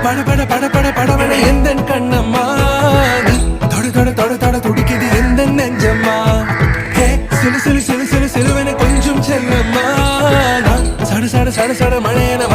பட பட பட பட படவன எந்த கண்ணம்மா தொட தொட தொட தொட துடிக்குது எந்த நெஞ்சம்மா ஹே சிலு சிலு சிலு சிலு சிலுவன கொஞ்சம் செல்லம்மா சட சட சட சட மழையன